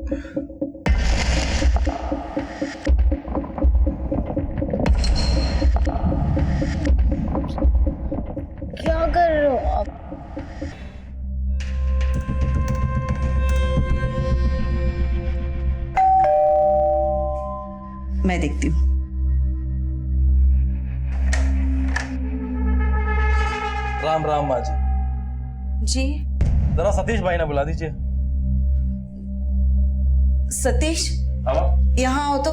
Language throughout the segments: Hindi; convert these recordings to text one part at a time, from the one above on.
क्या कर रहे हो आप? मैं देखती हूँ। राम राम माँ जी। जी जरा सतीश भाई ने बुला दीजिए। सतीश, यहाँ आओ तो।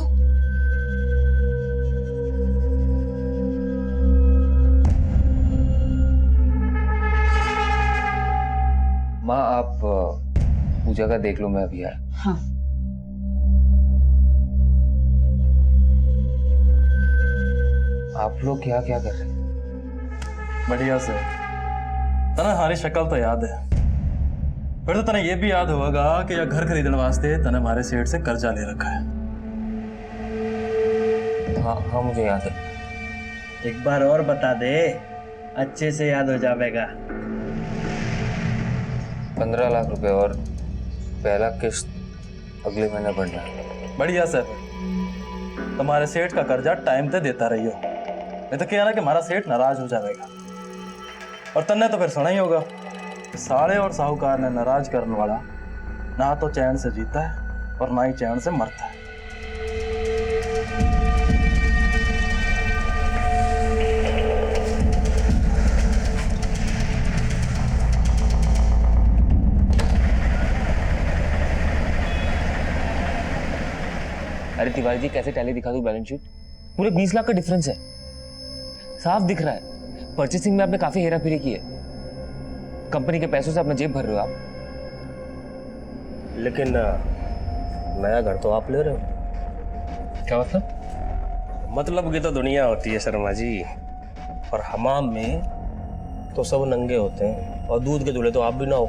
माँ आप पूजा का देख लो, मैं अभी आया। हाँ। आप लोग क्या क्या कर रहे हैं? बढ़िया से। तना हमारी शक्ल तो याद है, फिर तो तने ये भी याद होगा कि यह घर खरीदने वास्ते तने हमारे सेठ से कर्जा ले रखा है। हाँ हाँ मुझे याद है। एक बार और बता दे, अच्छे से याद हो जाएगा। 15 लाख रुपए और पहला किस्त अगले महीने भरना है। बढ़िया से। फिर तुम्हारे सेठ का कर्जा टाइम पे देता रहियो, नहीं तो क्या ना कि हमारा सेठ नाराज हो जाएगा। और तन्ने तो फिर सुना ही होगा, साले और साहूकार ने नाराज करने वाला ना तो चैन से जीता है और ना ही चैन से मरता है। अरे तिवारी जी, कैसे टैली दिखा दूं बैलेंस शीट? पूरे 20 लाख का डिफरेंस है, साफ दिख रहा है। परचेसिंग में आपने काफी हेरा फेरी की है। कंपनी के पैसों से अपना जेब भर रहे हो आप। लेकिन नया घर तो आप ले रहे हो। क्या मतलब? मतलब की तो दुनिया होती है शर्मा जी, और हमाम में तो सब नंगे होते हैं, और दूध के दूल्हे तो आप भी ना हो।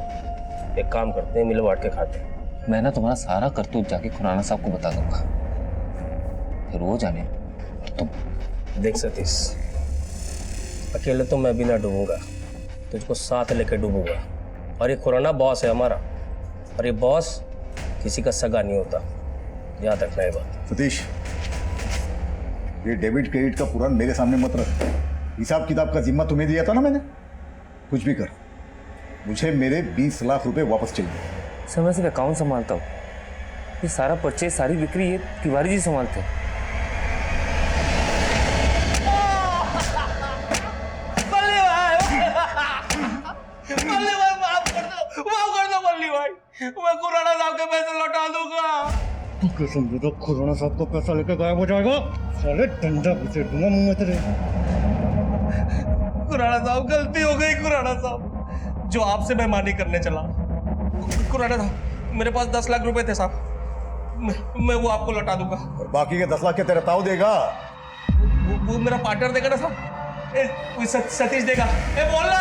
एक काम करते हैं, मिल बांट के खाते हैं। मैं ना तुम्हारा सारा करतूत जाके खुराना साहब को बता दूंगा, फिर वो जाने तुम। देख सतीश, अकेले तो मैं भी ना डूबूंगा, तुझको साथ लेके डूबूंगा। और ये खुराना बॉस है हमारा, और ये बॉस किसी का सगा नहीं होता, याद रखना ये बात। सतीश, ये डेबिट क्रेडिट का पुराण मेरे सामने मत रख। हिसाब किताब का जिम्मा तुम्हें दिया था ना मैंने। कुछ भी कर, मुझे मेरे 20 लाख रुपए वापस चाहिए। सर मैं सिर्फ अकाउंट संभालता हूँ, ये सारा परचेज सारी बिक्री ये तिवारी जी संभालते हैं। मैं खुराना साहब के पैसे लौटा दूंगा। कसम से तो खुराना साहब को पैसा लेकर गायब हो जाएगा। साले डंडा घुसे दूंगा मुंह में तेरे। खुराना साहब, गलती हो गई खुराना साहब, जो आपसे बेईमानी करने चला। खुराना साहब, मेरे पास 10 लाख रुपए थे साहब, मैं वो आपको लौटा दूंगा। और बाकी के 10 लाख के तेरा ताऊ देगा। वो मेरा पार्टनर देगा ना साहब, सतीश देगा। बोलना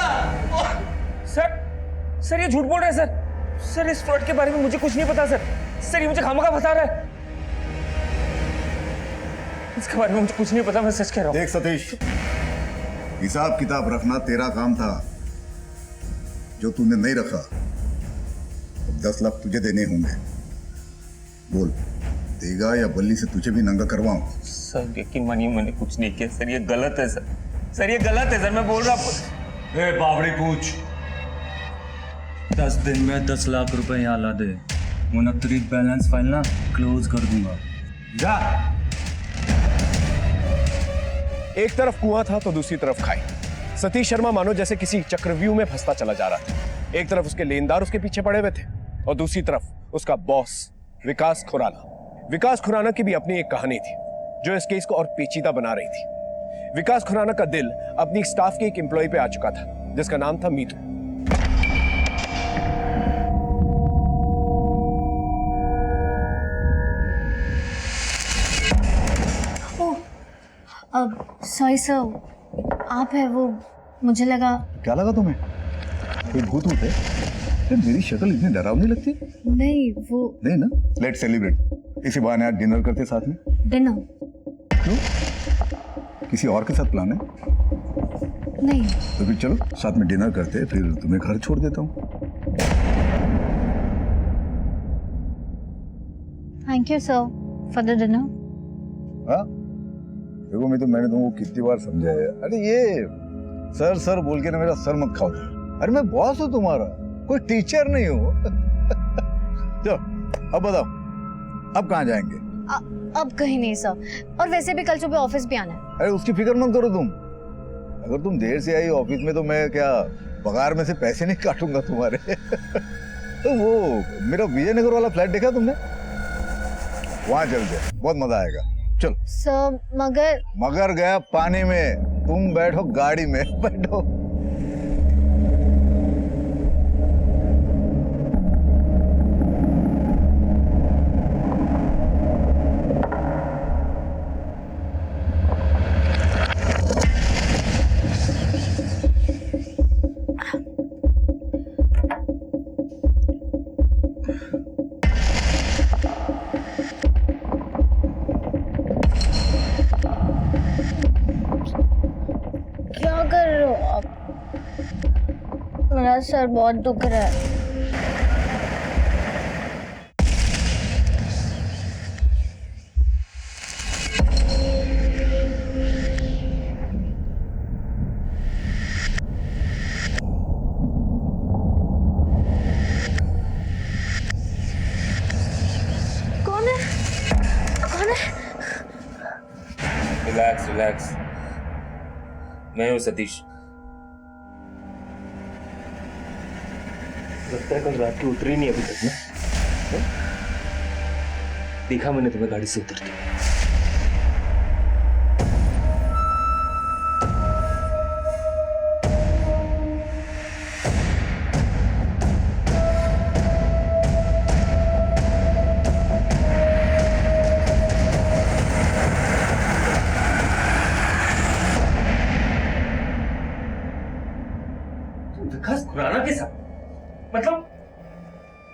सर ये झूठ बोल रहे हैं सर इस फ्रॉड के बारे में मुझे कुछ नहीं पता सर ये मुझे खामखा फंसा रहा है। इसके बारे में मुझे कुछ नहीं पता, मैं सच कह रहा हूँ। देख सतीश, हिसाब किताब रखना तेरा काम था, जो तूने नहीं रखा। 10 लाख तुझे देने होंगे। बोल, देगा या बल्ली से तुझे भी नंगा करवाऊं? सर यकीन मानिए मैंने कुछ नहीं किया सर, ये गलत है सर ये गलत है सर, मैं बोल रहा हूँ। ए बावड़ी पूछ, 10 दिन में 10 लाख रुपए यहाँ ला दे, मुनकरीद बैलेंस फाइल ना क्लोज कर दूंगा। जा। एक तरफ कुआं था तो दूसरी तरफ खाई। सतीश शर्मा मानो जैसे किसी चक्रव्यूह में फंसता चला जा रहा था। एक तरफ उसके लेनदार उसके पीछे पड़े हुए थे, और दूसरी तरफ उसका बॉस विकास खुराना। विकास खुराना की भी अपनी एक कहानी थी, जो इस केस को और पेचीदा बना रही थी। विकास खुराना का दिल अपनी स्टाफ के एक एम्प्लॉय पे आ चुका था, जिसका नाम था मीतू। सॉरी सर, आप है वो, मुझे लगा। क्या लगा तुम्हें? कोई भूत होते? मेरी शक्ल इतनी डरावनी लगती? नहीं वो नहीं ना। Let celebrate. इसी बहाने आज डिनर करते साथ में। डिनर? क्यों? किसी और के साथ प्लान है? नहीं। तो फिर चलो साथ में डिनर करते, फिर तुम्हें घर छोड़ देता हूँ। Thank you sir for the dinner. हाँ देखो मैंने तुमको कितनी बार समझाया है। अरे ये सर सर बोल के ना मेरा सर मत खाओ। अरे मैं बॉस हूँ तुम्हारा, कोई टीचर नहीं हूँ। चलो अब बताओ, अब कहाँ जाएंगे? अब कहीं नहीं सर, और वैसे भी कल सुबह ऑफिस भी आना है। अरे उसकी फिक्र मत करो तुम। अगर तुम देर से आई ऑफिस में तो मैं क्या पगार में से पैसे नहीं काटूंगा तुम्हारे। तो वो मेरा विजयनगर वाला फ्लैट देखा तुमने? वहां चलते हैं, बहुत मजा आएगा। चल सर मगर गया पानी में, तुम बैठो गाड़ी में, बैठो। क्या कर रहे हो आप? मेरा सर बहुत दुख रहा है। कौन है? कौन है? रिलैक्स रिलैक्स, मैं हूँ सतीश। लगता है कल रात की उतरी नहीं अभी तक ना। देखा मैंने तुम्हें गाड़ी से उतरते। विकास खुराना के साथ, मतलब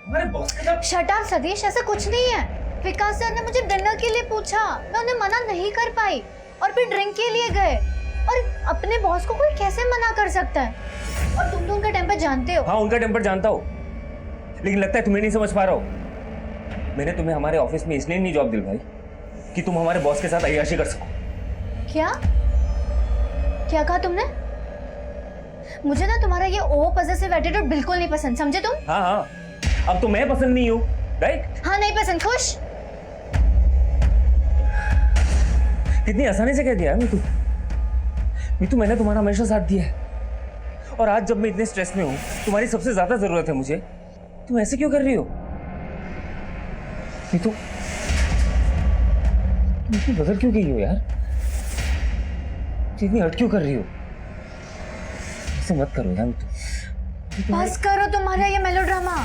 हमारे बॉस के साथ? शट अप सतीश, ऐसा कुछ नहीं है। विकास सर ने मुझे डिनर के लिए पूछा, मैं उन्हें मना नहीं कर पाई और फिर ड्रिंक के लिए गए। और अपने बॉस को कोई कैसे मना कर सकता है? और तुम तो उनका टेम्पर जानते हो। हाँ उनका टेम्पर जानता हो, लेकिन लगता है तुम्हें नहीं समझ पा रहा हो। मैंने तुम्हें हमारे ऑफिस में इसलिए नहीं जॉब दिलवाई कि तुम हमारे बॉस के साथ अय्याशी कर सको। क्या क्या कहा तुमने? मुझे ना तुम्हारा ये ओवर पॉसेसिव एटीट्यूड बिल्कुल नहीं पसंद, समझे तुम? हाँ हाँ, अब तो मैं पसंद नहीं हूँ, राइट? हाँ नहीं पसंद। खुश? कितनी आसानी से कह दिया है मीतू, मैंने तुम्हारा हमेशा साथ दिया है। और आज जब मैं इतने स्ट्रेस में हूँ, तुम्हारी सबसे ज्यादा जरूरत है मुझे, तुम ऐसे क्यों कर रही हो मीतू? तुम बदल क्यों गई हो यार? इतनी हट क्यों कर रही हो? ऐसे मत करो यार मीतू। बस करो तुम्हारा ये मेलोड्रामा।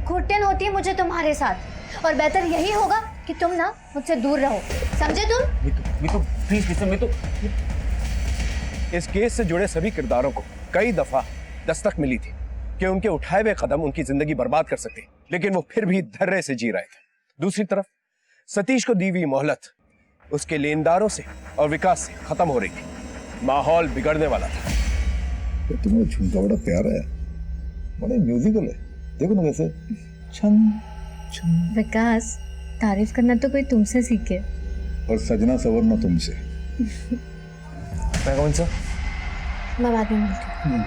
घुटन होती है मुझे तुम्हारे साथ, और बेहतर यही होगा कि तुम ना मुझसे दूर रहो, समझे तुम? Meetu please listen Meetu. इस केस से जुड़े सभी किरदारों को कई दफा दस्तक मिली थी कि उनके उठाए हुए कदम उनकी जिंदगी बर्बाद कर सकते, लेकिन वो फिर भी धैर्य से जी रहे थे। दूसरी तरफ सतीश को दी हुई मोहलत उसके लेनदारों से और विकास से खत्म हो रही थी। माहौल बिगड़ने वाला था। तो तुम्हें झुमका बड़ा प्यारा है, बड़ा म्यूजिकल है। देखो ना कैसे छन छन। विकास, तारीफ करना तो कोई तुमसे सीखे, और सजना सवरना तुमसे। मैं कौन सा? मैं बाद में मिलती हूँ।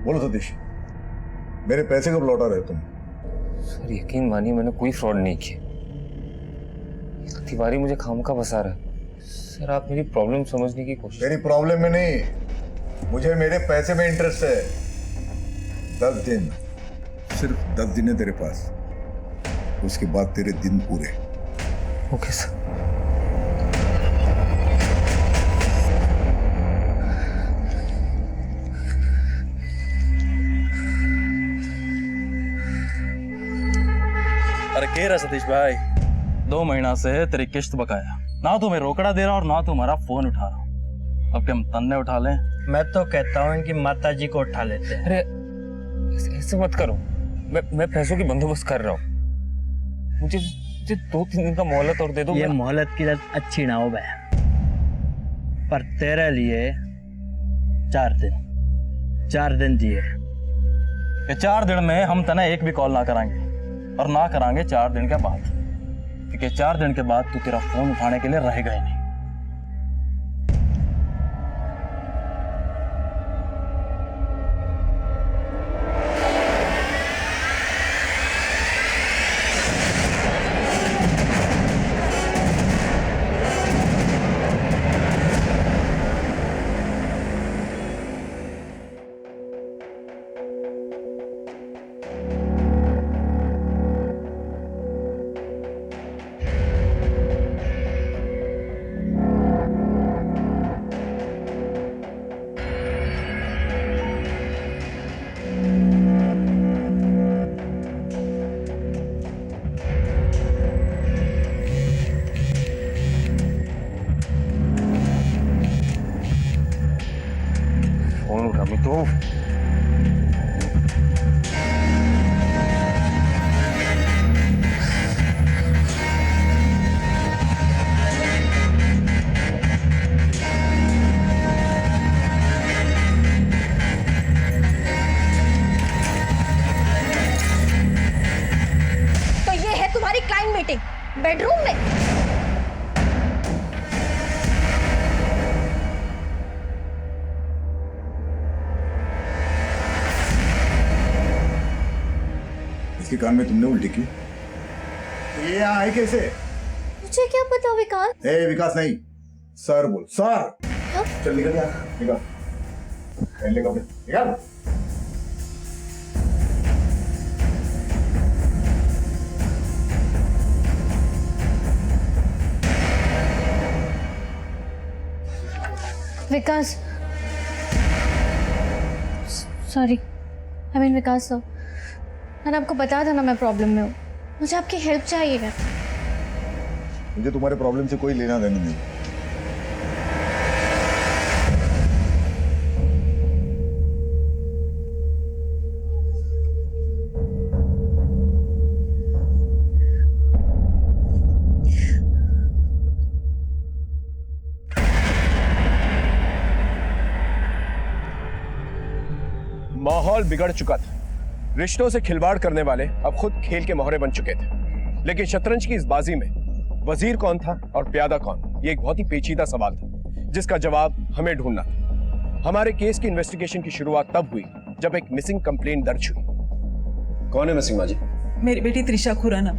बोलो सतीश, मेरे पैसे कब लौटा रहे तुम? सर यकीन मानिए मैंने कोई फ्रॉड नहीं किया। तिवारी मुझे खामखा फंसा रहा है। सर आप मेरी प्रॉब्लम समझने की कोशिश। तेरी प्रॉब्लम में नहीं, मुझे मेरे पैसे में इंटरेस्ट है। 10 दिन, सिर्फ 10 दिन है तेरे पास, उसके बाद तेरे दिन पूरे। Okay sir. अरे कह रहा सतीश भाई, 2 महीना से तेरी किश्त बकाया, ना तुम्हें रोकड़ा दे रहा और ना तुम्हारा फोन उठा रहा। अब क्या हम तन्ने उठा लें? मैं तो कहता हूँ इनकी माता जी को उठा लेते हैं। अरे ऐसे मत करो, मैं पैसों की बंदोबस्त कर रहा हूँ। मुझे 2-3 दिन का मोहलत और दे दो। ये मोहलत की लत अच्छी ना हो बे, पर तेरे लिए 4 दिन दिए। कि 4 दिन में हम तने एक भी कॉल ना करांगे, और ना करांगे 4 दिन के बाद, क्योंकि 4 दिन के बाद तू तेरा फोन उठाने के लिए रहेगा ही नहीं। फोन उठा मैं तो तो ये है तुम्हारी क्लाइंट मीटिंग बेडरूम में? इसके कान में तुमने उल्टी की? ये यहाँ आए कैसे? मुझे क्या पता विकास। ए विकास नहीं, सर बोल, सर। हाँ? चल निकल यहाँ, निकल। पहन ले कपड़े, निकल। Vikas, sorry, I mean Vikas sir, मैंने आपको बताया था ना मैं प्रॉब्लम में हूँ, मुझे आपकी हेल्प चाहिए है। मुझे तुम्हारे प्रॉब्लम से कोई लेना देना नहीं। माहौल बिगड़ चुका था। रिश्तों से खिलवाड़ करने वाले अब खुद खेल के मोहरे बन चुके थे। लेकिन शतरंज की इस बाजी में वजीर कौन था और प्यादा कौन, ये एक बहुत ही पेचीदा सवाल था, जिसका जवाब हमें ढूंढना था। हमारे केस की इन्वेस्टिगेशन की शुरुआत तब हुई जब एक मिसिंग कंप्लेंट दर्ज हुई। कौन है मिसिंग माजी? मेरी बेटी त्रिशा खुराना।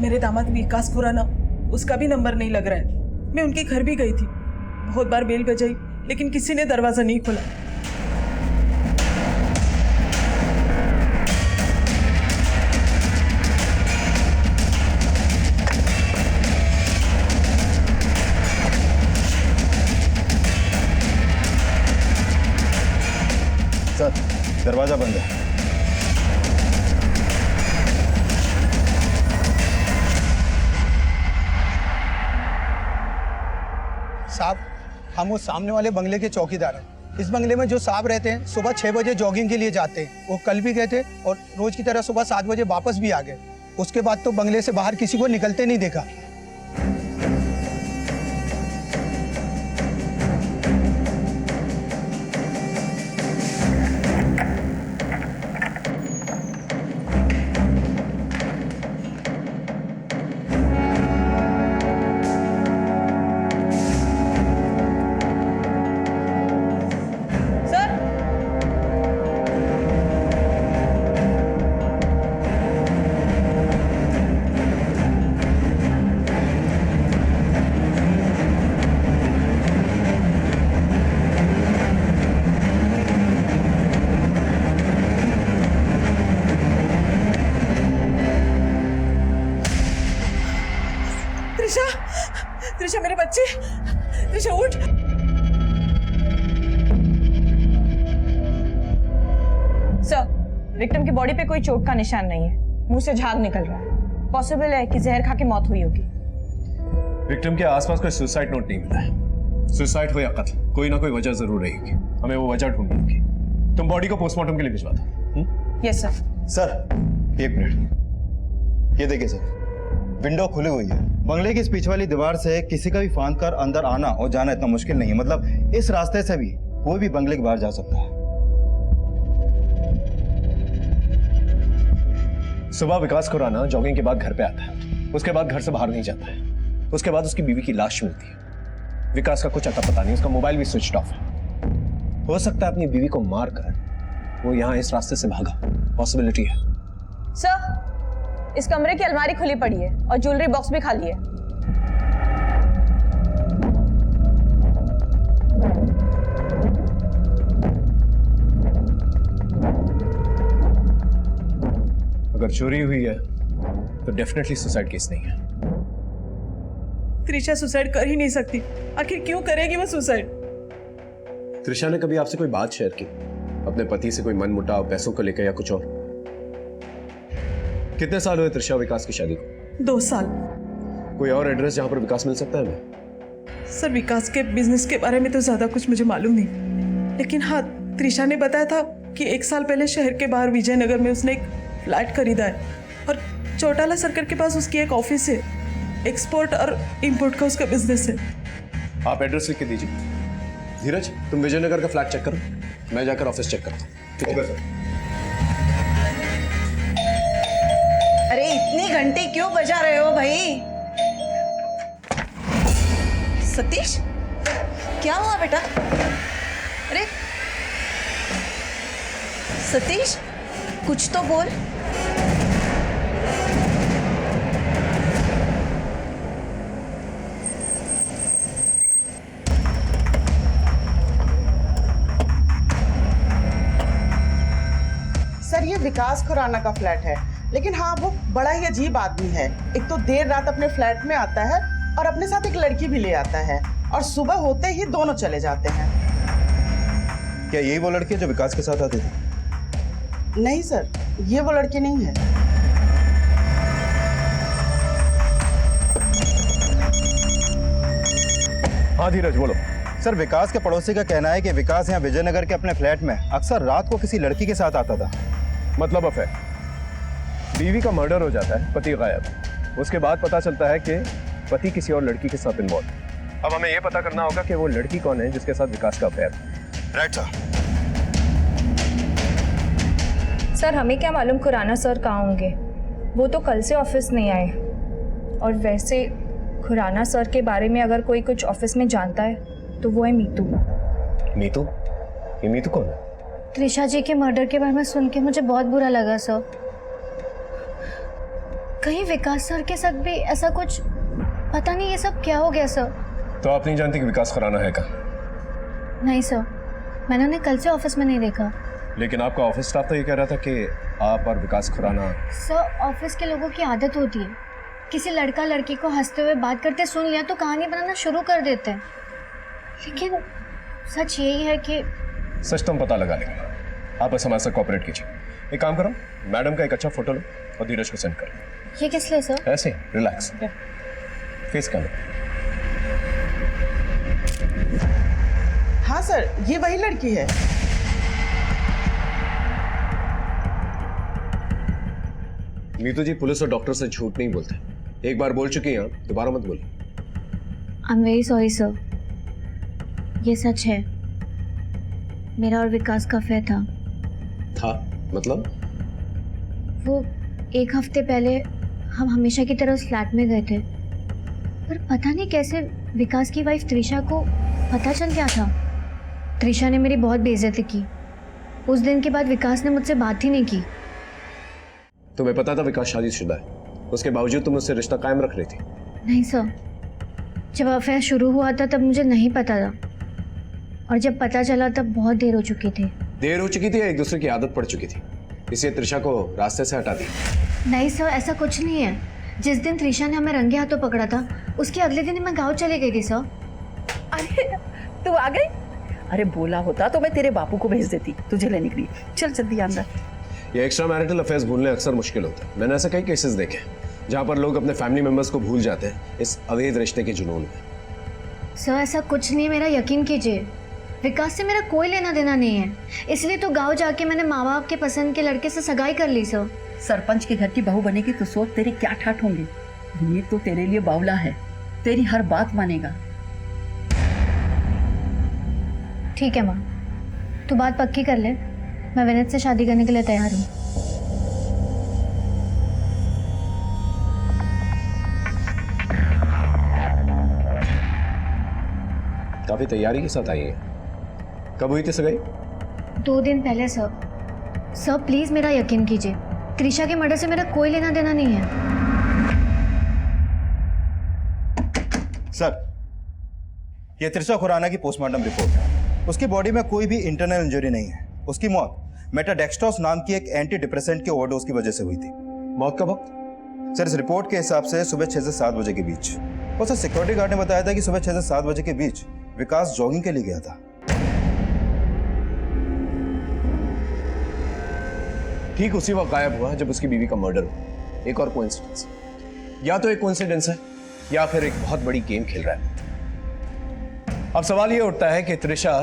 मेरे दामाद विकास खुराना, उसका भी नंबर नहीं लग रहा है। मैं उनके घर भी गई थी, बहुत बार बेल बजाई, लेकिन किसी ने दरवाजा नहीं खोला। सर, दरवाजा बंद है। साहब, हम उस सामने वाले बंगले के चौकीदार हैं। इस बंगले में जो साहब रहते हैं सुबह 6 बजे जॉगिंग के लिए जाते हैं। वो कल भी गए थे और रोज की तरह सुबह 7 बजे वापस भी आ गए। उसके बाद तो बंगले से बाहर किसी को निकलते नहीं देखा। त्रिशा, मेरे बच्चे, त्रिशा उठ। सर, विक्टिम की बॉडी पे कोई चोट का निशान नहीं है, मुंह से झाग निकल रहा है। पॉसिबल है कि जहर खा के मौत हुई होगी। विक्टिम के आसपास कोई सुसाइड नोट नहीं मिला है। सुसाइड हो या कत्ल, कोई ना कोई वजह जरूर रहेगी। हमें वो वजह ढूंढनी होगी। तुम बॉडी को पोस्टमार्टम के लिए भिजवा दो। Yes sir. सर, एक मिनट, ये देखिए सर, विंडो खुली हुई है। बंगले की इस पीछे वाली दीवार से किसी का भी फांद कर अंदर आना और जाना इतना मुश्किल नहीं है। मतलब इस रास्ते से भी कोई भी बंगले के बाहर जा सकता है। सुबह विकास खुराना जॉगिंग के बाद घर पे आता है, उसके बाद घर से बाहर नहीं जाता है, उसके बाद उसकी बीवी की लाश मिलती है। विकास का कुछ अता पता नहीं, उसका मोबाइल भी स्विच ऑफ है। हो सकता है अपनी बीवी को मारकर वो यहाँ इस रास्ते से भागा, पॉसिबिलिटी है। सर, इस कमरे की अलमारी खुली पड़ी है और ज्वेलरी बॉक्स भी खाली है। अगर चोरी हुई है तो डेफिनेटली सुसाइड केस नहीं है। त्रिशा सुसाइड कर ही नहीं सकती, आखिर क्यों करेगी वो सुसाइड? त्रिशा ने कभी आपसे कोई बात शेयर की, अपने पति से कोई मनमुटाव, पैसों को लेकर या कुछ और? कितने साल हुए त्रिशा विकास की शादी को? 2 साल। कोई और एड्रेस जहां पर विकास मिल सकता है हमें? सर, विकास के बिजनेस के बारे में तो ज्यादा कुछ मुझे मालूम नहीं, लेकिन हाँ, त्रिशा ने बताया था कि 1 साल पहले शहर के बाहर विजयनगर में उसने एक फ्लैट खरीदा है और चौटाला सर्कल के पास उसकी एक ऑफिस है। एक्सपोर्ट और इंपोर्ट का उसका बिजनेस है। आप एड्रेस लिख के दीजिए। धीरज, तुम विजयनगर का फ्लैट चेक करो, मैं जाकर ऑफिस चेक करता हूँ। ठीक है सर। अरे इतनी घंटी क्यों बजा रहे हो भाई? सतीश, क्या हुआ बेटा? अरे सतीश, कुछ तो बोल। सर, ये विकास खुराना का फ्लैट है, लेकिन हाँ, वो बड़ा ही अजीब आदमी है। एक तो देर रात अपने फ्लैट में आता है और अपने साथ एक लड़की भी ले आता है और सुबह होते ही दोनों चले जाते हैं। क्या यही वो लड़की है जो विकास के साथ आती थी? नहीं सर, ये वो लड़की नहीं है। हाँ धीरज, बोलो। सर, विकास के पड़ोसी का कहना है कि विकास यहाँ विजयनगर के अपने फ्लैट में अक्सर रात को किसी लड़की के साथ आता था। मतलब अफेयर। बीवी का मर्डर हो जाता है, पति गायब, उसके बाद पता चलता है कि पति किसी और लड़की के साथ इन्वॉल्व। अब हमें यह पता करना होगा कि वो लड़की कौन है जिसके साथ विकास का अफेयर। Right sir. सर, हमें क्या मालूम खुराना सर कहाँ होंगे, वो तो कल से ऑफिस नहीं आए। और वैसे खुराना सर के बारे में अगर कोई कुछ ऑफिस में जानता है तो वो है मीतू। मीतू? ये मीतू कौन है? त्रिशा जी के मर्डर के बारे में सुन के मुझे बहुत बुरा लगा सर। कहीं विकास सर के साथ भी ऐसा कुछ, पता नहीं ये सब क्या हो गया सर। तो आप नहीं जानती कि विकास खुराना है क्या? नहीं सर, मैंने उन्हें कल से ऑफिस में नहीं देखा। लेकिन आपका ऑफिस स्टाफ तो ये कह रहा था कि आप और विकास खुराना। सर, ऑफिस के लोगों की आदत होती है, किसी लड़का लड़की को हंसते हुए बात करते सुन लिया तो कहानी बनाना शुरू कर देते हैं। लेकिन सच यही है कि सच तो हम पता लगा लेंगे, आप बस हमारे साथ कोऑपरेट कीजिए। एक काम करो, मैडम का एक अच्छा फोटो लो और धीरज को सेंड करो। ये किस लिए सर? ऐसे रिलैक्स, फेस कर लो। हाँ सर, ये वही लड़की है। मीतू जी, पुलिस और डॉक्टर से झूठ नहीं बोलते। एक बार बोल चुकी हैं, दोबारा मत बोलिए। I am very sorry sir, ये सच है, मेरा और विकास का अफेयर था। मतलब? वो 1 हफ्ते पहले हम हमेशा की तरह उस फ्लैट में गए थे, पर पता नहीं कैसे विकास की वाइफ त्रिशा को पता चल गया था। त्रिशा ने मेरी बहुत बेइज्जती की। उस दिन के बाद विकास ने मुझसे बात ही नहीं की। तुम्हें पता था विकास शादीशुदा है, उसके बावजूद तुम उससे रिश्ता कायम रख रही थी? नहीं सर, जब अफेयर शुरू हुआ था तब मुझे नहीं पता था, और जब पता चला तब बहुत देर हो चुकी थी। देर हो चुकी थी या एक दूसरे की आदत पड़ चुकी थी, इसलिए त्रिशा को रास्ते से हटा दी? नहीं सर, ऐसा कुछ नहीं है। जिस दिन त्रिशा ने हमें रंगे हाथों पकड़ा था, उसके अगले दिन मैं गाँव चली गई थी सर। अरे तू आ गई? अरे बोला होता तो मैं तेरे बापू को भेज देती तुझे लेने के लिए। चल जल्दी अंदर। ये एक्स्ट्रा मैरिटल अफेयर्स भूलने अक्सर मुश्किल होता है। मैंने ऐसे कई केसेस देखे जहाँ पर लोग अपने फैमिली मेंबर्स को भूल जाते हैं इस अवैध रिश्ते के जुनून में। सर, ऐसा कुछ नहीं, मेरा यकीन कीजिए। विकास से मेरा कोई लेना देना नहीं है, इसलिए तो गांव जाके मैंने माँ बाप के पसंद के लड़के से सगाई कर ली सर। सरपंच के घर की बहू बनेगी तो सोच तेरे क्या ठाठ होंगे। ये तो तेरे लिए बावला है, तेरी हर बात मानेगा। ठीक है माँ, तू बात पक्की कर ले, मैं विनीत से शादी करने के लिए तैयार हूँ। काफी तैयारी के साथ आई है। कब हुई थी सगाई? 2 दिन पहले सर। सर प्लीज मेरा यकीन कीजिए, त्रिशा के मर्डर से मेरा कोई लेना देना नहीं है। सर, ये त्रिशा खुराना की पोस्टमार्टम रिपोर्ट है। उसकी बॉडी में कोई भी इंटरनल इंजरी नहीं है। उसकी मौत मेटाडेक्सट्रोस नाम की एक एंटी डिप्रेसेंट के ओवरडोज की वजह से हुई थी। मौत का वक्त? सर, इस रिपोर्ट के हिसाब से सुबह 6 से 7 बजे के बीच। और सर, सिक्योरिटी गार्ड ने बताया था कि सुबह 6 से 7 बजे के बीच विकास जॉगिंग के लिए गया था। ठीक उसी वक्त गायब हुआ जब उसकी बीवी का मर्डर हुआ। एक और कोइंसिडेंस, या तो एक कोइंसिडेंस है या फिर एक बहुत बड़ी गेम खेल रहा है। अब सवाल यह उठता है कि त्रिशा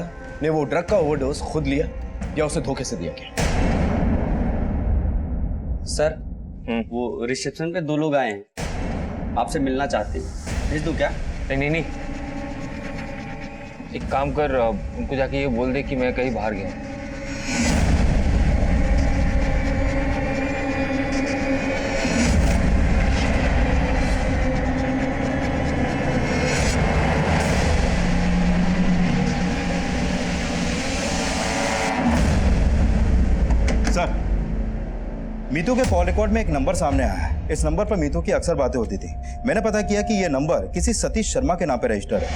ने वो ड्रग का ओवरडोज खुद लिया या उसे धोखे से दिया गया। सर, वो रिसेप्शन पे 2 लोग आए हैं, आपसे मिलना चाहते हैं। भेज दूं क्या? नहीं, एक काम कर, उनको जाके ये बोल दे कि मैं कहीं बाहर गया हूं। सर, मीतू के कॉल रिकॉर्ड में एक नंबर सामने आया है। इस नंबर पर मीतू की अक्सर बातें होती थी। मैंने पता किया कि यह नंबर किसी सतीश शर्मा के नाम पर रजिस्टर्ड है।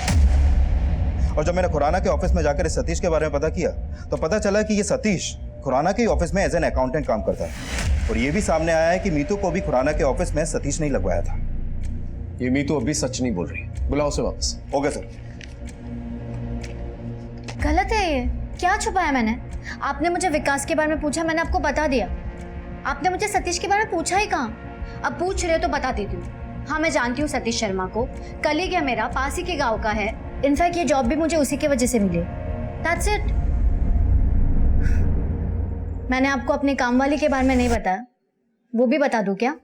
और जब मैंने खुराना के ऑफिस में जाकर इस सतीश के बारे में पता किया तो पता चला कि यह सतीश खुराना के ऑफिस में एज एन अकाउंटेंट काम करता है। और यह भी सामने आया है कि मीतू को भी खुराना के ऑफिस में सतीश ने लगवाया था। ये मीतू अभी सच नहीं बोल रही। बुलाओ उसे वापस। Okay sir. गलत है ये। क्या छुपाया मैंने? आपने मुझे विकास के बारे में पूछा, मैंने आपको बता दिया। आपने मुझे सतीश के बारे में पूछा ही कहाँ? अब पूछ रहे हो तो बता देती हूँ। हाँ, मैं जानती हूँ सतीश शर्मा को। कलीग है मेरा, पास ही के गांव का है। इनफैक्ट ये जॉब भी मुझे उसी की वजह से मिली। That's it. मैंने आपको अपने काम वाली के बारे में नहीं बताया, वो भी बता दूं क्या?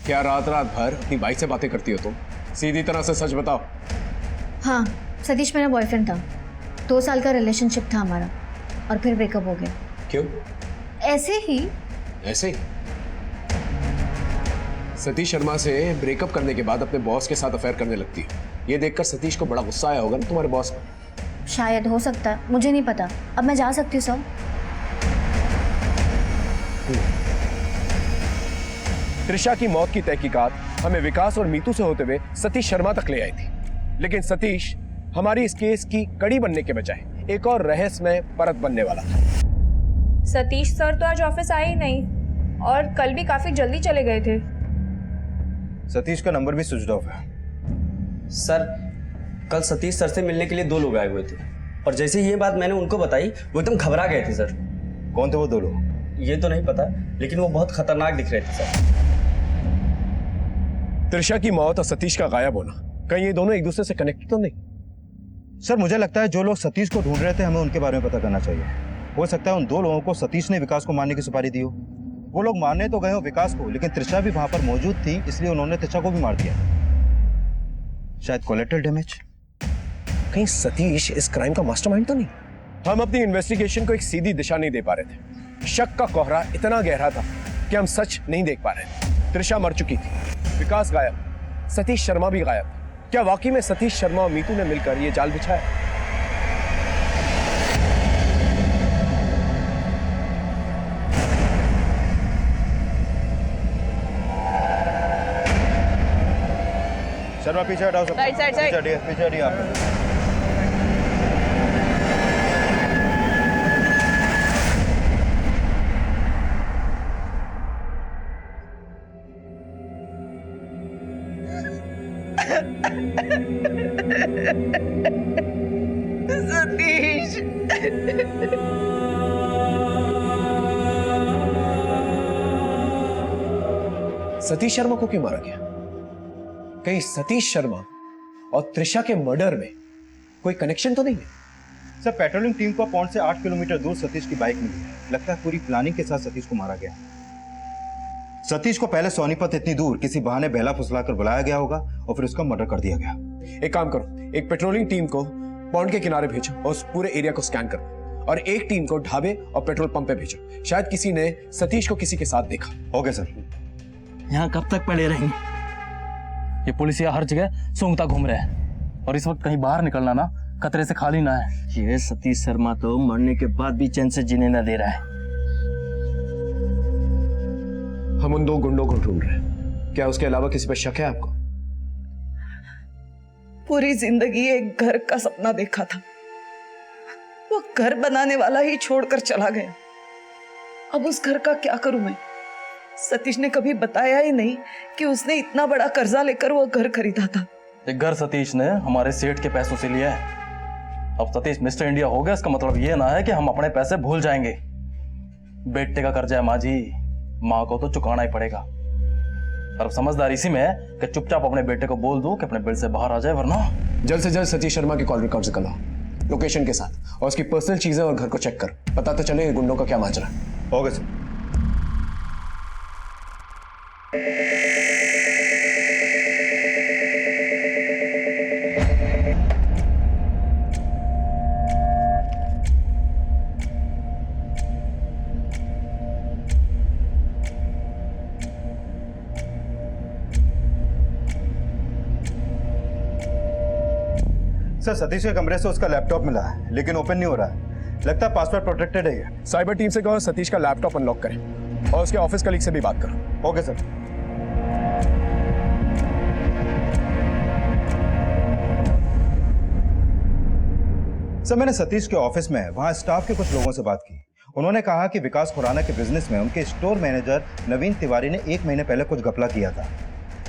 क्या रात रात भर अपनी बाई से बातें करती हो तुम? सीधी तरह से सच बताओ। हाँ, सतीश मेरा बॉयफ्रेंड था। 2 साल का रिलेशनशिप था हमारा और फिर ब्रेकअप हो गया। क्यों? ऐसे ही। ऐसे ही? सतीश शर्मा से ब्रेकअप करने के बाद अपने बॉस के साथ अफेयर करने लगती है। ये देखकर सतीश को बड़ा गुस्सा आया होगा ना तुम्हारे बॉस पर। शायद, हो सकता है, मुझे नहीं पता। अब मैं जा सकती हूँ सर? त्रिशा की मौत की तहकीकात हमें विकास और मीतू से होते हुए सतीश शर्मा तक ले आई थी। लेकिन सतीश हमारी इस केस की कड़ी बनने के बजाय एक और रहस्यमय परत बनने वाला था। सतीश सर तो आज ऑफिस आए ही नहीं और कल भी काफी जल्दी चले गए थे। सतीश का नंबर भी स्विच ऑफ है। सर, कल सतीश सर से मिलने के लिए 2 लोग आए हुए थे और जैसे ये बात मैंने उनको बताई वो एकदम घबरा गए थे सर। कौन थे वो 2 लोग? ये तो नहीं पता, लेकिन वो बहुत खतरनाक दिख रहे थे सर। त्रिशा की मौत और सतीश का गायब होना, कहीं ये दोनों एक दूसरे से कनेक्टेड तो नहीं? सर, मुझे लगता है जो लोग सतीश को ढूंढ रहे थे हमें उनके बारे में पता करना चाहिए। हो सकता है उन 2 लोगों को सतीश ने विकास को मारने की सुपारी दी हो। वो लोग मारने तो गए हो विकास को, लेकिन त्रिशा भी वहां पर मौजूद थी, इसलिए उन्होंने त्रिशा को भी मार दिया। शायद कोलेटरल डैमेज। कहीं सतीश इस क्राइम का मास्टरमाइंड तो नहीं? हम अपनी इन्वेस्टिगेशन को एक सीधी दिशा नहीं दे पा रहे थे। शक का कोहरा इतना गहरा था कि हम सच नहीं देख पा रहे थे। त्रिशा मर चुकी थी, विकास गायब, सतीश शर्मा भी गायब। क्या वाकई में सतीश शर्मा और मीतू ने मिलकर ये जाल बिछाया? शर्मा पीछे हटाओ सब। Right side, side. पीछे हटिए आप। सतीश, सतीश शर्मा को क्यों मारा गया? कहीं सतीश शर्मा और त्रिशा के मर्डर में कोई कनेक्शन तो नहीं है? सर, पेट्रोलिंग टीम को पौंड से 8 किलोमीटर दूर सतीश की बाइक मिली है। लगता है पूरी प्लानिंग के साथ सतीश को मारा गया। सतीश को पहले सोनीपत इतनी दूर किसी बहाने बहला फुसलाकर बुलाया गया होगा और फिर उसका मर्डर कर दिया गया। एक काम करो, एक पेट्रोलिंग टीम को पौंड के किनारे भेजो और उस पूरे एरिया को स्कैन करो, और एक टीम को ढाबे और पेट्रोल पंप पे भेजो। शायद किसी ने सतीश को किसी के साथ देखा। Okay sir. यहाँ कब तक पड़े रहेंगे? ये पुलिसिया हर जगह सूंघता घूम रहे हैं और इस वक्त कहीं बाहर निकलना ना खतरे से खाली ना है। ये सतीश शर्मा तो मरने के बाद भी चैन से जीने ना दे रहा है। हम उन 2 गुंडों को ढूंढ रहे हैं। क्या उसके अलावा किसी पर शक है आपको? पूरी जिंदगी एक घर का सपना देखा था, वो घर बनाने वाला ही छोड़कर चला गया। अब उस घर का क्या करूं मैं? सतीश ने कभी बताया ही नहीं कि उसने इतना बड़ा कर्जा लेकर वो घर खरीदा था। एक घर सतीश ने हमारे सेठ के पैसों से लिया है। अब सतीश मिस्टर इंडिया हो गया, इसका मतलब ये ना है कि हम अपने पैसे भूल जाएंगे। बेटे का कर्जा है माँ जी, माँ को तो चुकाना ही पड़ेगा। और अब समझदारी इसी में है कि चुपचाप अपने बेटे को बोल दो कि अपने बिल से बाहर आ जाए, वरना जल्द से जल्द सतीश शर्मा के कॉल रिकॉर्ड निकालो, लोकेशन के साथ, और उसकी पर्सनल चीजें और घर को चेक कर, पता तो चले गुंडों का क्या माजरा है। Okay sir. सर सतीश के कमरे से उसका लैपटॉप मिला है, लेकिन ओपन नहीं हो रहा है। लगता है पासवर्ड प्रोटेक्टेड है ये। साइबर टीम से कहो सतीश का लैपटॉप अनलॉक करें और उसके ऑफिस कलीग से भी बात करो। Okay sir. सर मैंने सतीश के ऑफिस में वहां स्टाफ के कुछ लोगों से बात की। उन्होंने कहा कि विकास खुराना के बिजनेस में उनके स्टोर मैनेजर नवीन तिवारी ने 1 महीने पहले कुछ घपला किया था।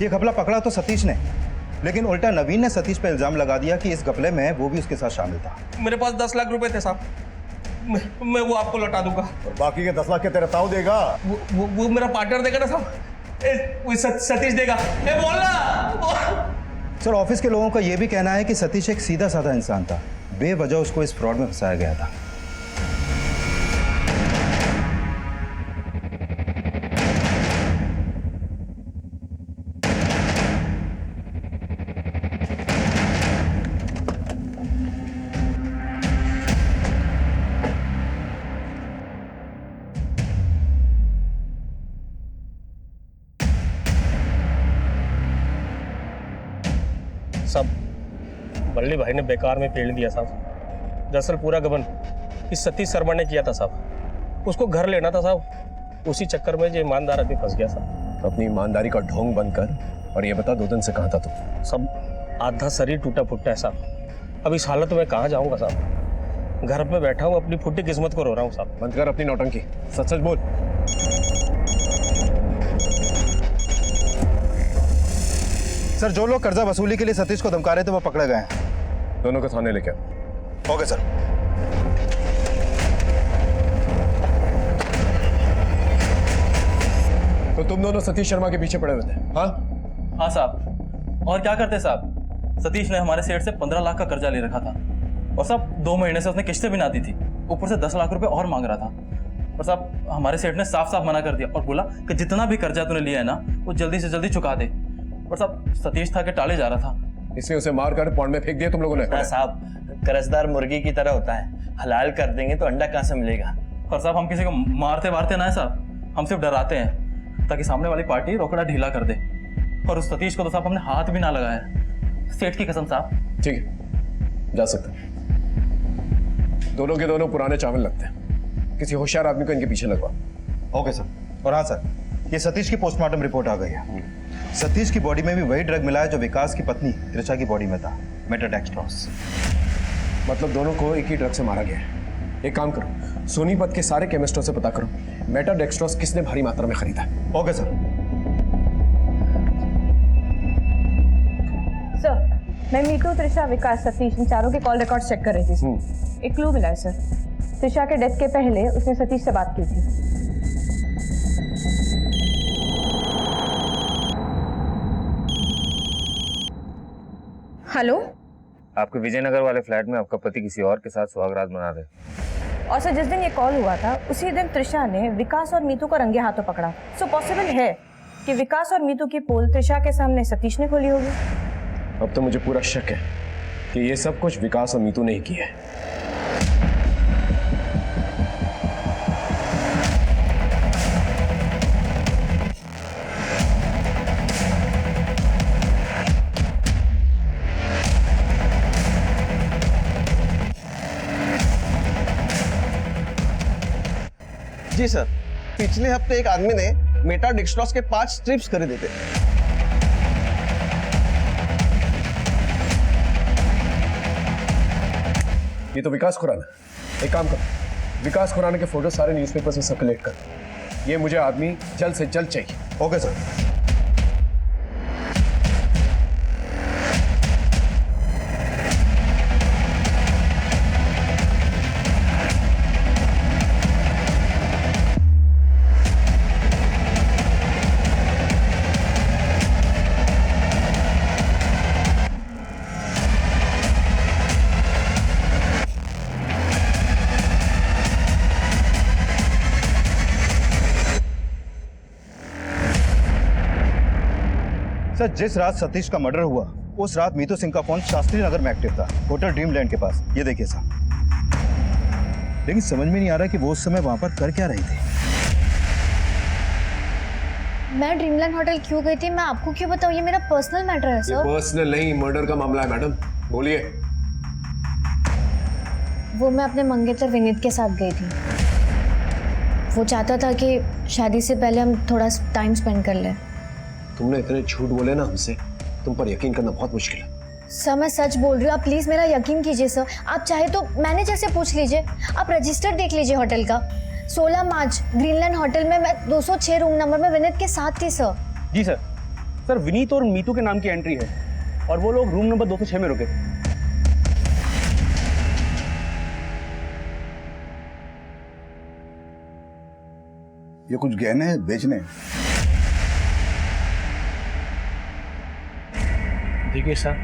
ये घपला पकड़ा तो सतीश ने, लेकिन उल्टा नवीन ने सतीश पर इल्जाम लगा दिया कि इस घपले में वो भी उसके साथ शामिल था। मेरे पास 10 लाख रुपए थे साहब, मैं वो आपको लौटा दूंगा। और बाकी के 10 लाख के तेरा ताऊ देगा? वो मेरा पार्टनर देगा ना साहब, वो सतीश देगा। बोलना। सर ऑफिस के लोगों का यह भी कहना है कि सतीश एक सीधा साधा इंसान था, बेवजह उसको इस फ्रॉड में फंसाया गया था। सब बल्ली भाई ने बेकार में पेड़ दिया साहब। दरअसल पूरा गबन इस सतीश शर्मा ने किया था साहब। उसको घर लेना था साहब, उसी चक्कर में जो ईमानदार आदमी फंस गया साहब। अपनी ईमानदारी का ढोंग बंद कर और ये बता 2 दिन से कहाँ था तू? सब आधा शरीर टूटा फुट्टा है साहब। अब इस हालत में कहाँ जाऊँगा साहब? घर पे बैठा हूँ, अपनी फुट्टी किस्मत को रो रहा हूँ साहब। बंद कर अपनी नौटंकी, सच सच बोल। सर जो लोग कर्जा वसूली के लिए सतीश को धमका रहे थे वो पकड़े गए हैं। दोनों को थाने लेके आओ। Okay sir. तो तुम दोनों सतीश शर्मा के पीछे पड़े हुए थे? हाँ हाँ साहब, और क्या करते साहब? सतीश ने हमारे सेठ से 15 लाख का कर्जा ले रखा था और साहब 2 महीने से उसने किस्तें भी ना दी थी, ऊपर से 10 लाख रुपए और मांग रहा था। और साहब हमारे सेठ ने साफ साफ मना कर दिया और बोला कि जितना भी कर्जा तूने लिया है ना वो जल्दी से जल्दी चुका दे। और साहब सतीश था कि टाले जा रहा था, इसलिए उसे मार कर पौंड में फेंक दिया तुम लोगों ने? साहब कर्जदार मुर्गी की तरह होता है, हलाल कर देंगे तो अंडा कहाँ से मिलेगा। और साहब हम किसी को मारते वारते ना है साहब, हम सिर्फ डराते हैं ताकि सामने वाली पार्टी रोकड़ा ढीला कर दे। और उस सतीश को तो साहब हमने हाथ भी ना लगाया, सेठ की कसम साहब। ठीक है, जा सकते हैं। दोनों के दोनों पुराने चावल लगते हैं, किसी होशियार आदमी को इनके पीछे लगवा। Okay sir. और हाँ सर, ये सतीश की पोस्टमार्टम रिपोर्ट आ गई है। सतीश की बॉडी में भी वही ड्रग मिला है जो विकास की पत्नी त्रिशा की बॉडी में था, मेटाडेक्स्ट्रोस। मतलब दोनों को एक ही ड्रग से मारा गया है। एक काम करो, सोनीपत के सारे केमिस्टों से पता करो मेटाडेक्स्ट्रोस किसने भारी मात्रा में खरीदा है। Okay sir. सर मैं मीतू, त्रिशा, विकास, सतीश इन चारों के कॉल रिकॉर्ड चेक कर रही थी। एक क्लू मिला है सर। त्रिशा के डेथ के पहले उसने सतीश से बात की थी। हेलो, आपके विजयनगर वाले फ्लैट में आपका पति किसी और के साथ सुहागरात मना रहे। और सर जिस दिन ये कॉल हुआ था उसी दिन त्रिशा ने विकास और मीतू को रंगे हाथों पकड़ा। सो पॉसिबल है कि विकास और मीतू की पोल त्रिशा के सामने सतीश ने खोली होगी। अब तो मुझे पूरा शक है कि ये सब कुछ विकास और मीतू ने ही किया है। जी सर, पिछले हफ्ते एक आदमी ने मेटाडेक्स्ट्रोस के 5 स्ट्रिप्स खरीदे थे। ये तो विकास खुराना। एक काम कर, विकास खुराना के फोटो सारे न्यूज़पेपर्स में सर्कुलेट कर। ये मुझे आदमी जल्द से जल्द चाहिए। Okay sir. सर, जिस रात सतीश का मर्डर हुआ उस रात मीतू सिंह का फोन शास्त्री नगर में एक्टिव था, होटल ड्रीमलैंड के पास। ये देखिए साहब। लेकिन समझ में नहीं आ रहा कि वो उस समय वहां पर कर क्या रही थी। मैं ड्रीमलैंड होटल क्यों गई थी मैं आपको क्यों बताऊं? ये मेरा पर्सनल मैटर है सर। पर्सनल नहीं, मर्डर का मामला है मैडम। बोलिए। वो मैं अपने मंगेतर विनीत के साथ गई थी। वो चाहता था कि शादी से पहले हम थोड़ा टाइम स्पेंड कर लें। तुमने इतने झूठ बोले ना हमसे, तुम पर यकीन करना बहुत मुश्किल है। सर मैं सच बोल रही हूँ, आप प्लीज मेरा यकीन कीजिए सर। आप चाहे तो मैनेजर से पूछ लीजिए, आप रजिस्टर देख लीजिए होटल का। 16 मार्च ग्रीनलैंड होटल में मैं 206 रूम नंबर में विनीत के साथ थी सर। जी सर। सर, विनीत और मीतू के नाम की एंट्री है और वो लोग रूम नंबर 206 में रुके। ये कुछ गहने बेचने? देखिए सर,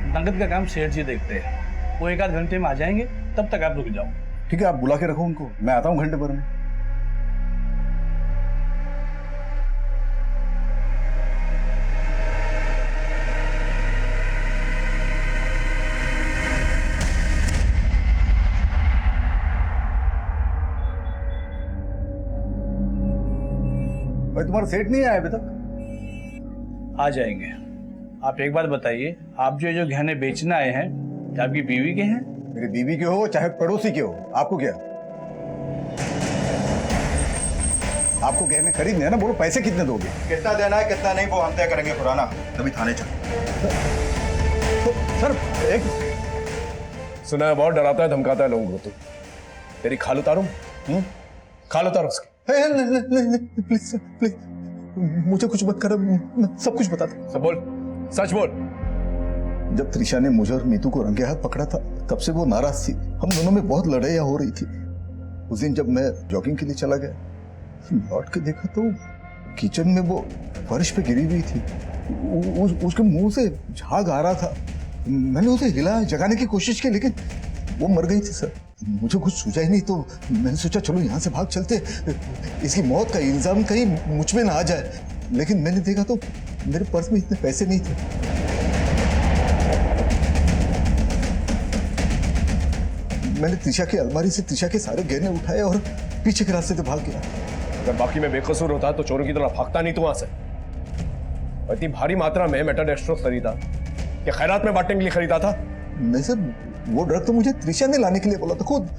नगद का काम सेठ जी देखते हैं। वो 1 आध घंटे में आ जाएंगे, तब तक आप रुक जाओ। ठीक है, आप बुला के रखो उनको, मैं आता हूँ घंटे भर में। भाई तुम्हारा सेठ नहीं आया अभी तक? आ जाएंगे। आप एक बात बताइए, आप जो गहने बेचने आए हैं, क्या आपकी बीवी के हैं? मेरी बीवी के हो चाहे पड़ोसी के हो, आपको क्या? आपको गहने खरीदने हैं ना, बोलो पैसे कितने दोगे? कितना देना है कितना नहीं वो हम तय करेंगे खुराना। तभी थाने चल। तो सर एक सुना है बहुत डराता है धमकाता है लोगों को। तो तेरी खाल उतारूं? खाल उतारो उसकी। प्लीज सर, प्लीज मुझे कुछ मत करो, मैं सब कुछ बताता। सब बोल, सच बोल। जब त्रिशा ने मुझे और मीतू को रंगे हाथ पकड़ा था, तब से वो नाराज थी। हम दोनों में बहुत लड़ाइयाँ हो रही थी। उस दिन जब मैं जॉगिंग के लिए चला गया, लौट के देखा तो किचन में वो फर्श पे गिरी हुई थी। उसके मुंह से झाग आ रहा था। मैंने उसे हिलाया, जगाने की कोशिश की, लेकिन वो मर गई थी सर। मुझे कुछ सूझा ही नहीं, तो मैंने सोचा चलो यहाँ से भाग चलते, इसकी मौत का इल्जाम कहीं मुझ पे ना आ जाए। लेकिन मैंने देखा तो मेरे पर्स में इतने पैसे नहीं थे। मैंने त्रिशा की अलमारी से त्रिशा के सारे गहने उठाए और पीछे के रास्ते से भाग गया। अगर बाकी में बेकसूर होता तो चोरों की तरह भागता नहीं तू वहां से। इतनी भारी मात्रा में मेटाडेक्स्ट्रोस खरीदा कि खैरात में बांटने के लिए खरीदा था? नहीं सर, वो ड्रग तो मुझे त्रिशा ने लाने के लिए बोला था खुद।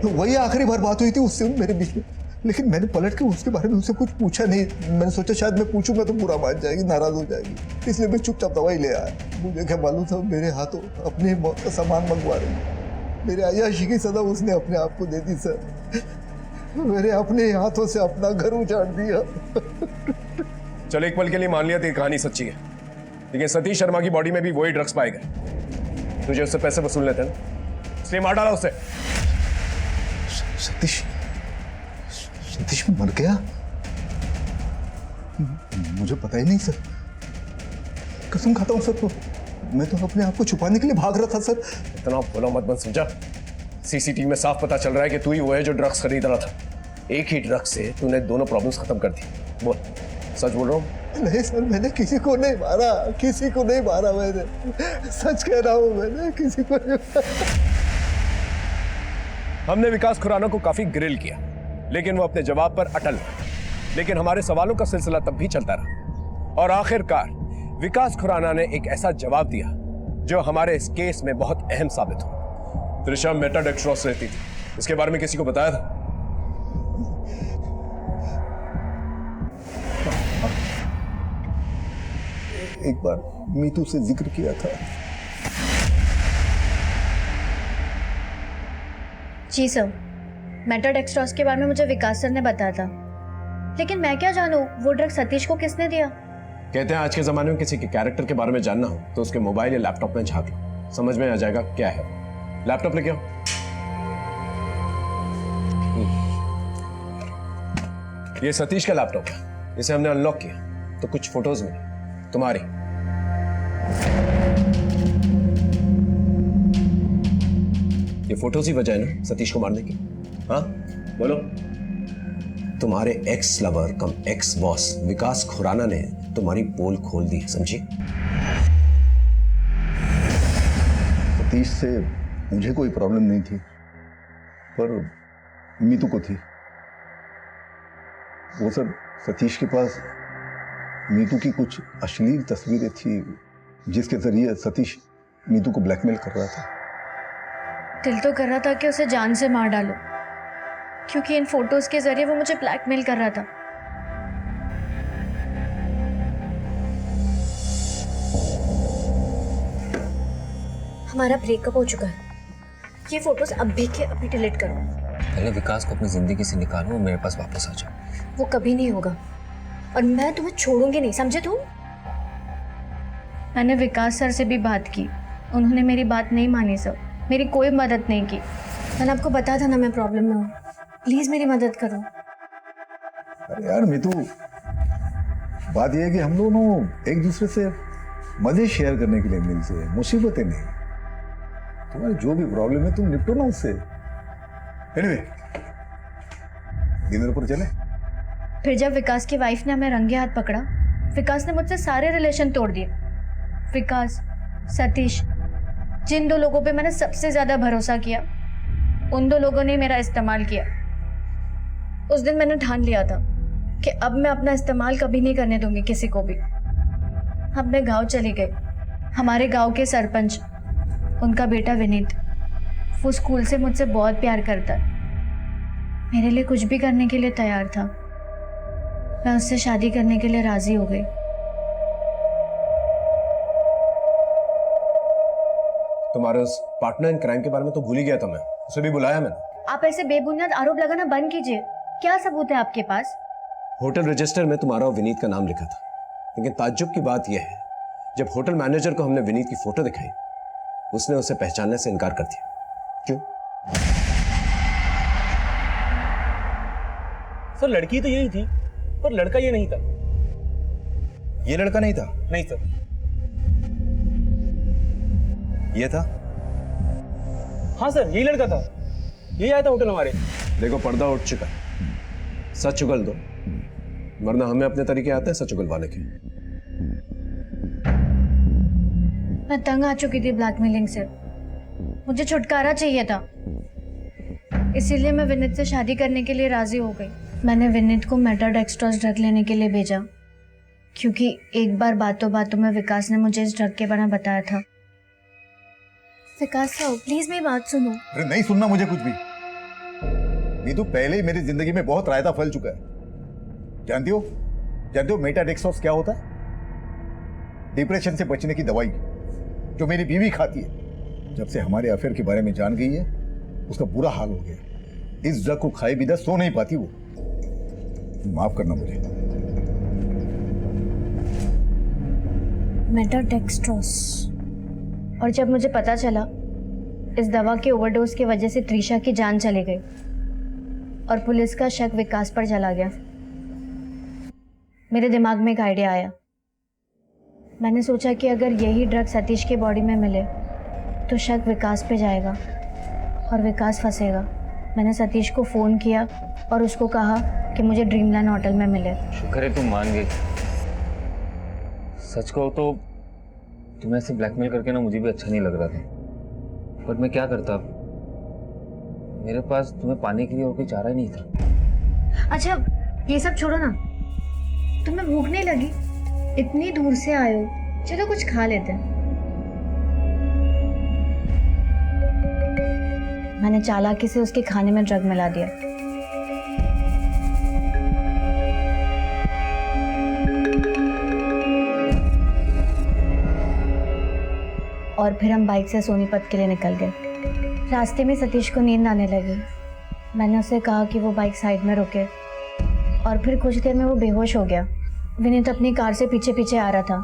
तो वही आखिरी बार बात हुई थी उससे मेरे बीच में। लेकिन मैंने पलट के उसके बारे में उससे कुछ पूछा नहीं। मैंने सोचा शायद मैं पूछूंगा तो बुरा मान जाएगी, नाराज हो जाएगी, इसलिए मैं चुपचाप दवाई ले आया। मुझे क्या मालूम था मेरे हाथों अपनी मौत का सामान मंगवा रही। मेरे अय्याशी की सजा उसने अपने आप को दे दी सर। मेरे अपने हाथों से अपना घर उजाड़ दिया। चल एक पल के लिए मान लिया तेरी कहानी सच्ची है, लेकिन सतीश शर्मा की बॉडी में भी वही ड्रग्स पाए गए। तुझे उससे पैसे वसूलने थे ना, इसलिए मार डाला उसे। सतीश मर गया? मुझे पता ही नहीं सर, कसम खाता हूं सर। तो मैं तो अपने आप को छुपाने के लिए भाग रहा था सर। इतना बोला मत बन, समझा? सीसीटीवी में साफ पता चल रहा है कि तू ही वो है जो ड्रग्स खरीद रहा था। एक ही ड्रग्स से तूने दोनों प्रॉब्लम्स खत्म कर दी। बोल, सच बोल रहा हूँ? नहीं सर, मैंने किसी को नहीं मारा, किसी को नहीं मारा। मैंने सच कह रहा हूँ, मैंने किसी को नहीं मारा। हमने विकास खुराना को काफी ग्रिल किया, लेकिन वो अपने जवाब पर अटल रहा। लेकिन हमारे सवालों का सिलसिला तब भी चलता रहा और आखिरकार विकास खुराना ने एक ऐसा जवाब दिया जो हमारे इस केस में बहुत अहम साबित हुआ। त्रिशा मेटाडेक्स्ट्रोस रहती थी, इसके बारे में किसी को बताया था? एक बार मीतू से जिक्र किया था। जी सर, मेटाडेक्स्ट्रॉस के बारे में मुझे विकास सर ने बताया था, लेकिन मैं क्या जानूं वो ड्रग सतीश को किसने दिया। कहते हैं आज के जमाने में किसी के कैरेक्टर के बारे में जानना हो तो उसके मोबाइल या लैपटॉप में झांक लो, समझ में आ जाएगा क्या है। लैपटॉप लेके आओ। ये सतीश का लैपटॉप है, इसे हमने अनलॉक किया तो कुछ फोटोज मिली तुम्हारी। ये फोटोज ही वजह है ना सतीश को मारने की? हाँ बोलो। तुम्हारे एक्स लवर कम एक्स बॉस विकास खुराना ने तुम्हारी पोल खोल दी, समझी? सतीश से मुझे कोई प्रॉब्लम नहीं थी, पर मीतू को थी। वो सर, सतीश के पास मीतू की कुछ अश्लील तस्वीरें थी जिसके जरिए सतीश मीतू को ब्लैकमेल कर रहा था। दिल तो कर रहा था कि उसे जान से मार डालो, क्योंकि इन फोटोज के जरिए वो मुझे ब्लैकमेल कर रहा था। हमारा ब्रेकअप हो चुका है। ये फोटोज अभी के अभी डिलीट करो। पहले विकास को अपनी जिंदगी से निकालो और मेरे पास वापस आ जाओ। वो कभी नहीं होगा और मैं तुम्हें छोड़ूंगी नहीं, समझे तुम? मैंने विकास सर से भी बात की, उन्होंने मेरी बात नहीं मानी सर, मेरी कोई मदद नहीं की। मैंने आपको बताया था ना मैं प्रॉब्लम में हूँ, प्लीज मेरी मदद करो। अरे यार मीतू, बात यह है कि हम दोनों एक दूसरे से मजे शेयर करने के लिए मिलते हैं, मुसीबतें नहीं। तुम्हारी जो भी प्रॉब्लम है तुम निपटो ना उससे। एनीवे, डिनर पर चले। फिर जब विकास की वाइफ ने हमें रंगे हाथ पकड़ा, विकास ने मुझसे सारे रिलेशन तोड़ दिए। विकास, सतीश, जिन दो लोगों पे मैंने सबसे ज्यादा भरोसा किया, उन दो लोगों ने मेरा इस्तेमाल किया। उस दिन मैंने ठान लिया था कि अब मैं अपना इस्तेमाल कभी नहीं करने दूंगी किसी को भी। अब मैं गांव चली गई। हमारे गांव के सरपंच, उनका बेटा विनीत, वो स्कूल से मुझसे बहुत प्यार करता है, मेरे लिए कुछ भी करने के लिए तैयार था। मैं उससे शादी करने के लिए राजी हो गई। तुम्हारे उस पार्टनर इन क्राइम के बारे में तो भूल ही गया था मैं, उसे भी बुलाया मैंने। आप ऐसे बेबुनियाद आरोप लगाना बंद कीजिए। क्या सबूत है आपके पास? होटल रजिस्टर में तुम्हारा और विनीत का नाम लिखा था, लेकिन ताज्जुब की बात यह है, जब होटल मैनेजर को हमने विनीत की फोटो दिखाई, उसने उसे पहचानने से इनकार कर दिया। क्यों? सर लड़की तो यही थी, पर लड़का ये नहीं था। ये लड़का नहीं था? नहीं सर। ये था? हाँ सर, यही लड़का था, यही आया था होटल हमारे। देखो पर्दा उठ चुका है, सच उगल दो, वरना हमें अपने तरीके आते हैं सच उगलवाने के। मैं तंग आ चुकी थी ब्लैकमेलिंग से, मुझे छुटकारा चाहिए था, इसीलिए मैं विनीत से शादी करने के लिए राजी हो गई। मैंने विनीत को मेटाडेक्स्ट्रॉस ड्रग लेने के लिए भेजा, क्योंकि एक बार बातों बातों में विकास ने मुझे इस ड्रग के बारे में बताया था। विकास साहब प्लीज मेरी बात सुनो। अरे नहीं सुनना मुझे कुछ भी। मीतू पहले ही मेरी जिंदगी में बहुत रायता फैल चुका है। जानती हो मेटाडेक्स्ट्रॉस क्या होता है? डिप्रेशन से बचने की दवाई जो मेरी बीवी खाती है। जब से हमारे अफेयर के बारे में जान गई है, उसका बुरा हाल हो गया। इस ड्रग को खाए बिना सो नहीं पाती वो। माफ करना मुझे। मेटाडेक्स्ट्रॉस, और जब मुझे पता चला इस दवा के ओवरडोज की वजह से त्रिशा की जान चली गई और पुलिस का शक विकास पर चला गया, मेरे दिमाग में एक आइडिया आया। मैंने सोचा कि अगर यही ड्रग सतीश के बॉडी में मिले तो शक विकास पे जाएगा और विकास फंसेगा। मैंने सतीश को फ़ोन किया और उसको कहा कि मुझे ड्रीमलैंड होटल में मिले। शुक्र है तुम मान गई। सच कहो तो तुम्हें ऐसे ब्लैकमेल करके ना मुझे भी अच्छा नहीं लग रहा था, पर मैं क्या करता, मेरे पास तुम्हें पाने के लिए और कोई चारा ही नहीं था। अच्छा ये सब छोड़ो ना, तुम्हें भूख नहीं लगी? इतनी दूर से आए हो, चलो कुछ खा लेते हैं। मैंने चालाकी से उसके खाने में ड्रग मिला दिया। और फिर हम बाइक से सोनीपत के लिए निकल गए। रास्ते में सतीश को नींद आने लगी। मैंने उसे कहा कि वो बाइक साइड में रोके और फिर कुछ देर में वो बेहोश हो गया। विनीत अपनी कार से पीछे पीछे आ रहा था।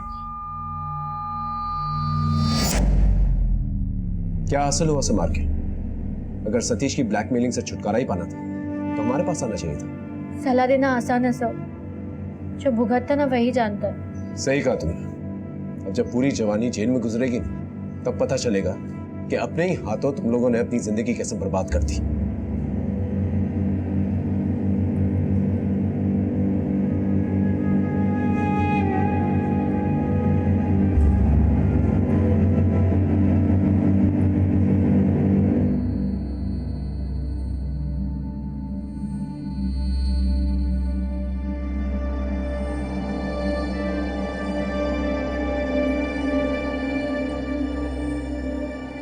क्या हासिल हुआ उसे मार के? अगर सतीश की ब्लैकमेलिंग से छुटकारा ही पाना था तो हमारे पास आना चाहिए था। सलाह देना आसान है सर, जो भुगतता ना वही जानता है। सही कहा तुमने। अब जब पूरी जवानी जेल में गुजरेगी ना, तब पता चलेगा कि अपने ही हाथों तुम लोगों ने अपनी जिंदगी कैसे बर्बाद कर दी।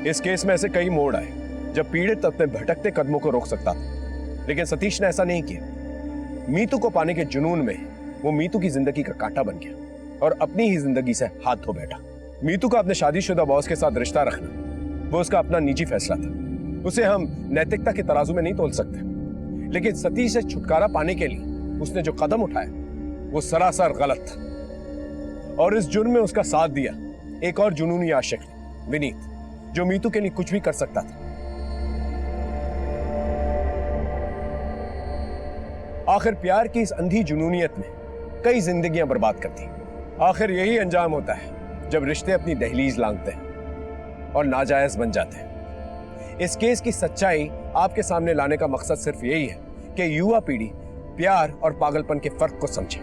इस केस में ऐसे कई मोड़ आए जब पीड़ित अपने भटकते कदमों को रोक सकता था, लेकिन सतीश ने ऐसा नहीं किया। मीतू को पाने के जुनून में वो मीतू की जिंदगी का कांटा बन गया और अपनी ही जिंदगी से हाथ धो बैठा। मीतू का अपने शादीशुदा बॉस के साथ रिश्ता रखना वो उसका अपना निजी फैसला था, उसे हम नैतिकता के तराजू में नहीं तोल सकते। लेकिन सतीश से छुटकारा पाने के लिए उसने जो कदम उठाया वो सरासर गलत था और इस जुर्म में उसका साथ दिया एक और जुनूनी आशिक विनीत, जो मीतू के लिए कुछ भी कर सकता था। आखिर प्यार की इस अंधी जुनूनियत में कई जिंदगियां बर्बाद कर दी। आखिर यही अंजाम होता है जब रिश्ते अपनी दहलीज लांघते हैं और नाजायज बन जाते हैं। इस केस की सच्चाई आपके सामने लाने का मकसद सिर्फ यही है कि युवा पीढ़ी प्यार और पागलपन के फर्क को समझे।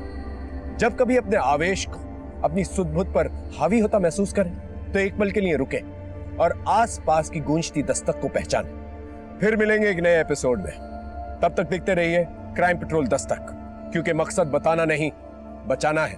जब कभी अपने आवेश को अपनी सुध-बुध पर हावी होता महसूस करें तो एक पल के लिए रुके और आस-पास की गूंजती दस्तक को पहचानें। फिर मिलेंगे एक नए एपिसोड में। तब तक देखते रहिए क्राइम पेट्रोल दस्तक, क्योंकि मकसद बताना नहीं, बचाना है।